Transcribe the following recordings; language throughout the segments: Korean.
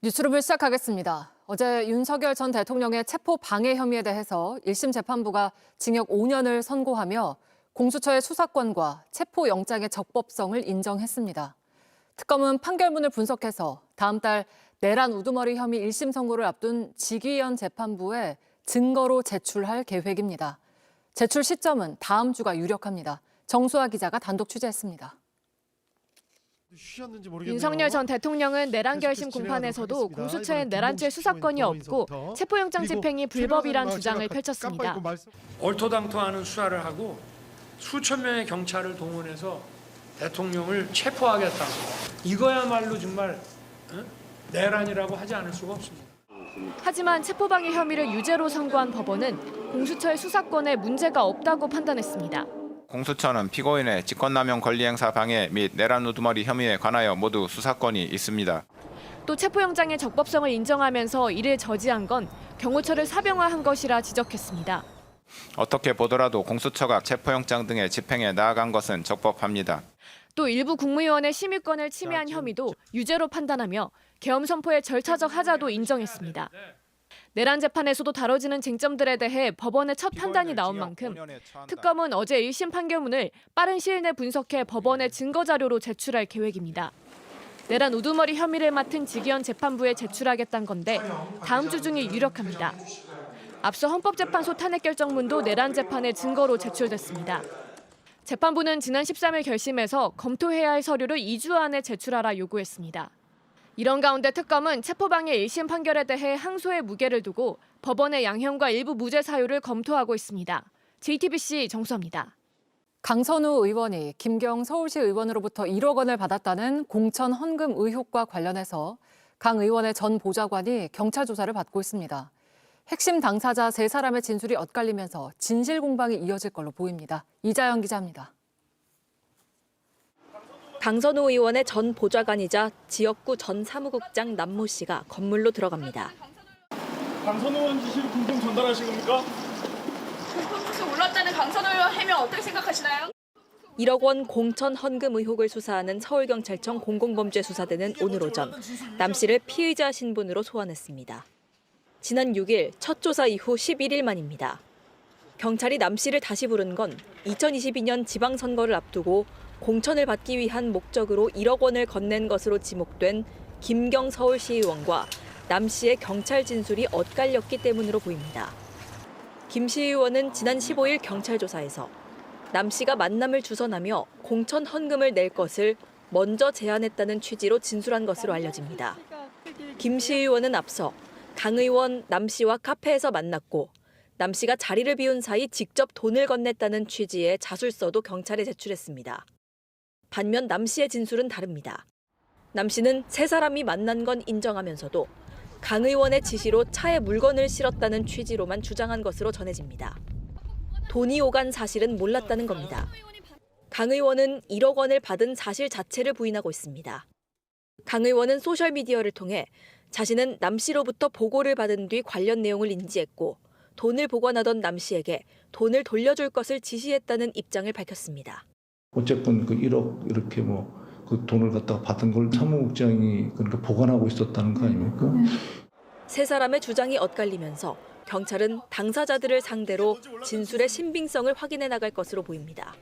뉴스룸을 시작하겠습니다. 어제 윤석열 전 대통령의 체포 방해 혐의에 대해서 1심 재판부가 징역 5년을 선고하며 공수처의 수사권과 체포 영장의 적법성을 인정했습니다. 특검은 판결문을 분석해서 다음 달 내란 우두머리 혐의 1심 선고를 앞둔 직위원 재판부에 증거로 제출할 계획입니다. 제출 시점은 다음 주가 유력합니다. 정수아 기자가 단독 취재했습니다. 윤석열 전 대통령은 내란 결심 공판에서도 공수처에 내란죄 수사권이 없고 체포영장 집행이 불법이란 주장을 펼쳤습니다. 얼토당토하는 수사를 하고 수천 명의 경찰을 동원해서 대통령을 체포하겠다. 이거야말로 정말 내란이라고 하지 않을 수가 없습니다. 하지만 체포방해 혐의를 유죄로 선고한 법원은 공수처의 수사권에 문제가 없다고 판단했습니다. 공수처는 피고인의 직권남용 권리행사 방해 및 내란 우두머리 혐의에 관하여 모두 수사권이 있습니다. 또 체포영장의 적법성을 인정하면서 이를 저지한 건 경호처를 사병화한 것이라 지적했습니다. 어떻게 보더라도 공수처가 체포영장 등의 집행에 나아간 것은 적법합니다. 또 일부 국무위원의 심의권을 침해한 혐의도 유죄로 판단하며 계엄 선포의 절차적 하자도 인정했습니다. 내란 재판에서도 다뤄지는 쟁점들에 대해 법원의 첫 판단이 나온 만큼 특검은 어제 1심 판결문을 빠른 시일 내 분석해 법원에 증거자료로 제출할 계획입니다. 내란 우두머리 혐의를 맡은 직위원 재판부에 제출하겠다는 건데 다음 주 중이 유력합니다. 앞서 헌법재판소 탄핵 결정문도 내란 재판의 증거로 제출됐습니다. 재판부는 지난 13일 결심해서 검토해야 할 서류를 2주 안에 제출하라 요구했습니다. 이런 가운데 특검은 체포방해 1심 판결에 대해 항소의 무게를 두고 법원의 양형과 일부 무죄 사유를 검토하고 있습니다. JTBC 정수아입니다. 강선우 의원이 김경 서울시 의원으로부터 1억 원을 받았다는 공천 헌금 의혹과 관련해서 강 의원의 전 보좌관이 경찰 조사를 받고 있습니다. 핵심 당사자 3사람의 진술이 엇갈리면서 진실 공방이 이어질 걸로 보입니다. 이자연 기자입니다. 강선우 의원의 전 보좌관이자 지역구 전 사무국장 남모 씨가 건물로 들어갑니다. 강선우 의원 지시를 공동 전달하신 겁니까? 공천수수 올랐다는 강선우 의원 해명 어떻게 생각하시나요? 1억 원 공천 헌금 의혹을 수사하는 서울경찰청 공공범죄수사대는 오늘 오전 남 씨를 피의자 신분으로 소환했습니다. 지난 6일 첫 조사 이후 11일 만입니다. 경찰이 남 씨를 다시 부른 건 2022년 지방선거를 앞두고 공천을 받기 위한 목적으로 1억 원을 건넨 것으로 지목된 김경 서울시의원과 남 씨의 경찰 진술이 엇갈렸기 때문으로 보입니다. 김 시의원은 지난 15일 경찰 조사에서 남 씨가 만남을 주선하며 공천 헌금을 낼 것을 먼저 제안했다는 취지로 진술한 것으로 알려집니다. 김 시의원은 앞서 강 의원 남 씨와 카페에서 만났고 남 씨가 자리를 비운 사이 직접 돈을 건넸다는 취지의 자술서도 경찰에 제출했습니다. 반면 남 씨의 진술은 다릅니다. 남 씨는 3사람이 만난 건 인정하면서도 강 의원의 지시로 차에 물건을 실었다는 취지로만 주장한 것으로 전해집니다. 돈이 오간 사실은 몰랐다는 겁니다. 강 의원은 1억 원을 받은 사실 자체를 부인하고 있습니다. 강 의원은 소셜미디어를 통해 자신은 남 씨로부터 보고를 받은 뒤 관련 내용을 인지했고 돈을 보관하던 남 씨에게 돈을 돌려줄 것을 지시했다는 입장을 밝혔습니다. 어쨌건 그 1억 이렇게 그 돈을 갖다가 받은 걸 사무국장이 그러니까 보관하고 있었다는 거 아닙니까? 3사람의 주장이 엇갈리면서 경찰은 당사자들을 상대로 진술의 신빙성을 확인해 나갈 것으로 보입니다.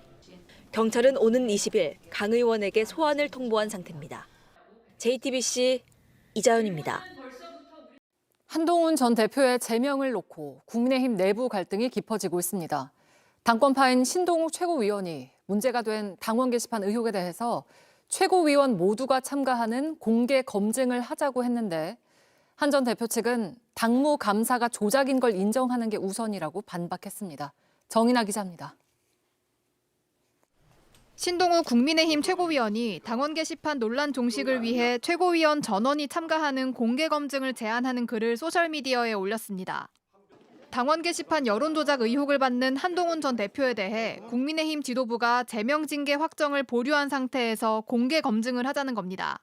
경찰은 오는 20일 강 의원에게 소환을 통보한 상태입니다. JTBC 이자연입니다. 한동훈 전 대표의 제명을 놓고 국민의힘 내부 갈등이 깊어지고 있습니다. 당권파인 신동욱 최고위원이 문제가 된 당원 게시판 의혹에 대해서 최고위원 모두가 참가하는 공개 검증을 하자고 했는데 한 전 대표 측은 당무 감사가 조작인 걸 인정하는 게 우선이라고 반박했습니다. 정인아 기자입니다. 신동욱 국민의힘 최고위원이 당원 게시판 논란 종식을 위해 최고위원 전원이 참가하는 공개 검증을 제안하는 글을 소셜미디어에 올렸습니다. 당원 게시판 여론조작 의혹을 받는 한동훈 전 대표에 대해 국민의힘 지도부가 제명 징계 확정을 보류한 상태에서 공개 검증을 하자는 겁니다.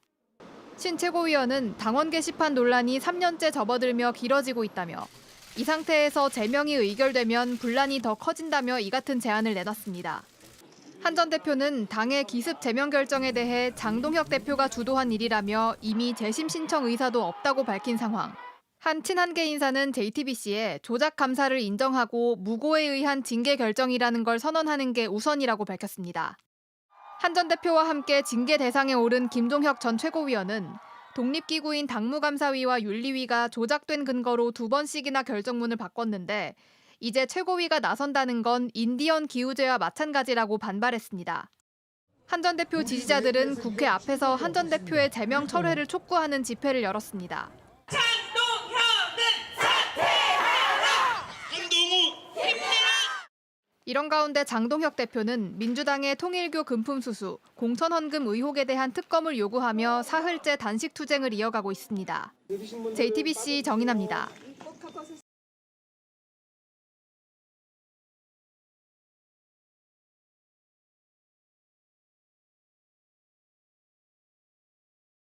신 최고위원은 당원 게시판 논란이 3년째 접어들며 길어지고 있다며 이 상태에서 제명이 의결되면 분란이 더 커진다며 이 같은 제안을 내놨습니다. 한 전 대표는 당의 기습 제명 결정에 대해 장동혁 대표가 주도한 일이라며 이미 재심 신청 의사도 없다고 밝힌 상황. 한 친한계 인사는 JTBC에 조작 감사를 인정하고 무고에 의한 징계 결정이라는 걸 선언하는 게 우선이라고 밝혔습니다. 한 전 대표와 함께 징계 대상에 오른 김종혁 전 최고위원은 독립기구인 당무감사위와 윤리위가 조작된 근거로 2번씩이나 결정문을 바꿨는데 이제 최고위가 나선다는 건 인디언 기우제와 마찬가지라고 반발했습니다. 한 전 대표 지지자들은 국회 앞에서 한 전 대표의 제명 철회를 촉구하는 집회를 열었습니다. 이런 가운데 장동혁 대표는 민주당의 통일교 금품수수, 공천헌금 의혹에 대한 특검을 요구하며 사흘째 단식 투쟁을 이어가고 있습니다. JTBC 정인아입니다.